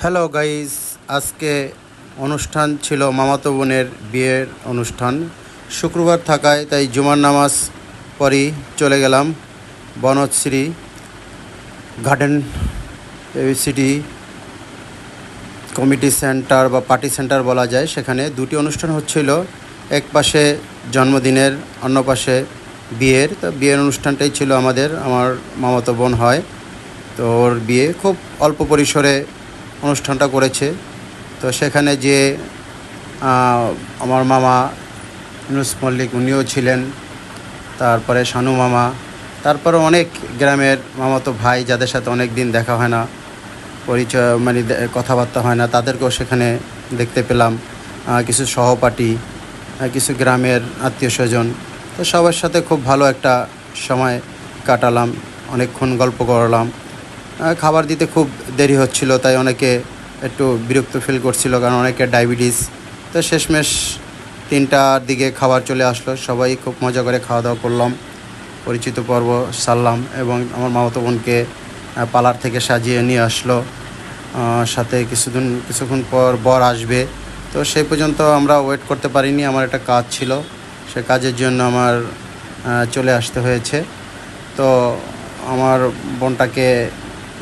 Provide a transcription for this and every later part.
Hello guys, আজকে অনুষ্ঠান ছিল মামাতো বোনের বিয়ের অনুষ্ঠান। শুক্রবার থাকায় তাই জুমার নামাজ পড়ি চলে গেলাম Banashree garden city committee centre বা পার্টি সেন্টার বলা যায়। সেখানে দুটি অনুষ্ঠান হচ্ছিল, এক পাশে জন্মদিনের, অন্য পাশে বিয়ের। তো বিয়ের অনুষ্ঠানটাই ছিল আমার মামাতো বোন হয়, তো ওর বিয়ে খুব অল্প পরিসরে অনুষ্ঠানটা করেছে। তো সেখানে যে আমার মামা ইউনুস মল্লিক উনিও ছিলেন, তারপরে শানু মামা, তারপরে অনেক গ্রামের মামাতো ভাই যাদের সাথে অনেক দিন দেখা হয় না, পরিচয় মানে কথাবার্তা হয় না, তাদেরকেও সেখানে দেখতে পেলাম। কিছু সহপাঠী, কিছু গ্রামের আত্মীয় স্বজন, তো সবার সাথে খুব ভালো একটা সময় কাটালাম, অনেকক্ষণ গল্প করলাম। খাবার দিতে খুব দেরি হচ্ছিল, তাই অনেকে একটু বিরক্ত ফিল করছিল, কারণ অনেকের ডায়াবেটিস। তো শেষমেশ 3টার দিকে খাবার চলে আসলো, সবাই খুব মজা করে খাওয়া দাওয়া করলাম, পরিচিত পর্ব সারলাম এবং আমার মামাতো বোনকে পার্লার থেকে সাজিয়ে নিয়ে আসলো। সাথে কিছুক্ষণ পর বর আসবে, তো সেই পর্যন্ত আমরা ওয়েট করতে পারিনি, আমার একটা কাজ ছিল, সে কাজের জন্য আমার চলে আসতে হয়েছে। তো আমার বোনটাকে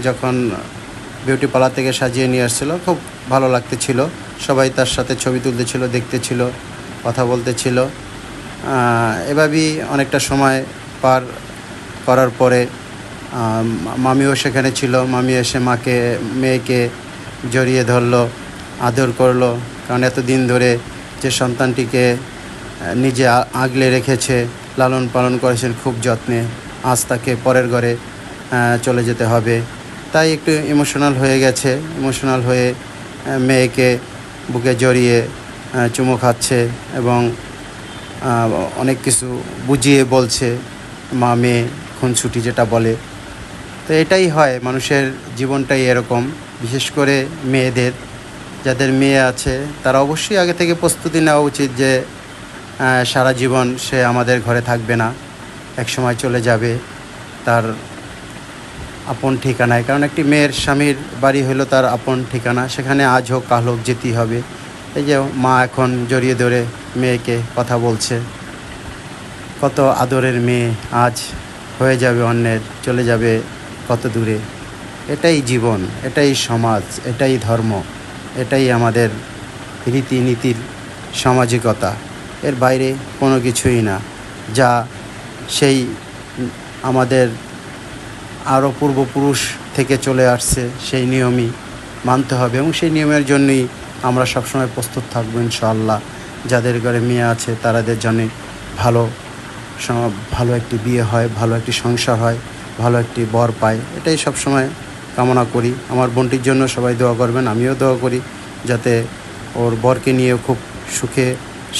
যখন বিউটি পার্লার থেকে সাজিয়ে নিয়ে আসছিলো, খুব ভালো লাগতেছিল, সবাই তার সাথে ছবি তুলতেছিল, দেখতেছিল, কথা বলতেছিল। এভাবেই অনেকটা সময় পার করার পরে মামিও সেখানে ছিল। মামি এসে মেয়েকে জড়িয়ে ধরলো, আদর করলো, কারণ এতদিন ধরে যে সন্তানটিকে নিজে আগলে রেখেছে, লালন পালন করেছেন খুব যত্নে, আজ তাকে পরের ঘরে চলে যেতে হবে, তাই একটু ইমোশনাল হয়ে গেছে। ইমোশনাল হয়ে মেয়েকে বুকে জড়িয়ে চুমু খাচ্ছে এবং অনেক কিছু বুঝিয়ে বলছে, মা মেয়ে খুনসুটি যেটা বলে। তো এটাই হয়, মানুষের জীবনটাই এরকম। বিশেষ করে মেয়েদের, যাদের মেয়ে আছে, তারা অবশ্যই আগে থেকে প্রস্তুতি নেওয়া উচিত যে সারা জীবন সে আমাদের ঘরে থাকবে না, একসময় চলে যাবে তার আপন ঠিকানায়। কারণ একটি মেয়ের স্বামীর বাড়ি হলো তার আপন ঠিকানা, সেখানে আজ হোক কাল হোক যেতেই হবে। এই যে মা এখন জড়িয়ে ধরে মেয়েকে কথা বলছে, কত আদরের মেয়ে আজ হয়ে যাবে অন্যের, চলে যাবে কত দূরে। এটাই জীবন, এটাই সমাজ, এটাই ধর্ম, এটাই আমাদের রীতিনীতির সামাজিকতা। এর বাইরে কোনো কিছুই না, যা সেই আমাদের আরও পূর্বপুরুষ থেকে চলে আসছে, সেই নিয়মই মানতে হবে এবং সেই নিয়মের জন্যই আমরা সবসময় প্রস্তুত থাকবো ইনশাআল্লাহ। যাদের ঘরে মেয়ে আছে তাদের জন্য ভালো একটি বিয়ে হয়, ভালো একটি সংসার হয়, ভালো একটি বর পায়, এটাই সবসময় কামনা করি। আমার বোনটির জন্য সবাই দোয়া করবেন, আমিও দোয়া করি যাতে ওর বরকে নিয়ে খুব সুখে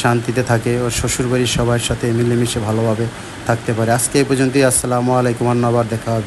শান্তিতে থাকে, ওর শ্বশুরবাড়ির সবার সাথে মিলেমিশে ভালোভাবে থাকতে পারে। আজকে এই পর্যন্তই। আসসালামু আলাইকুম, আবার দেখা হবে।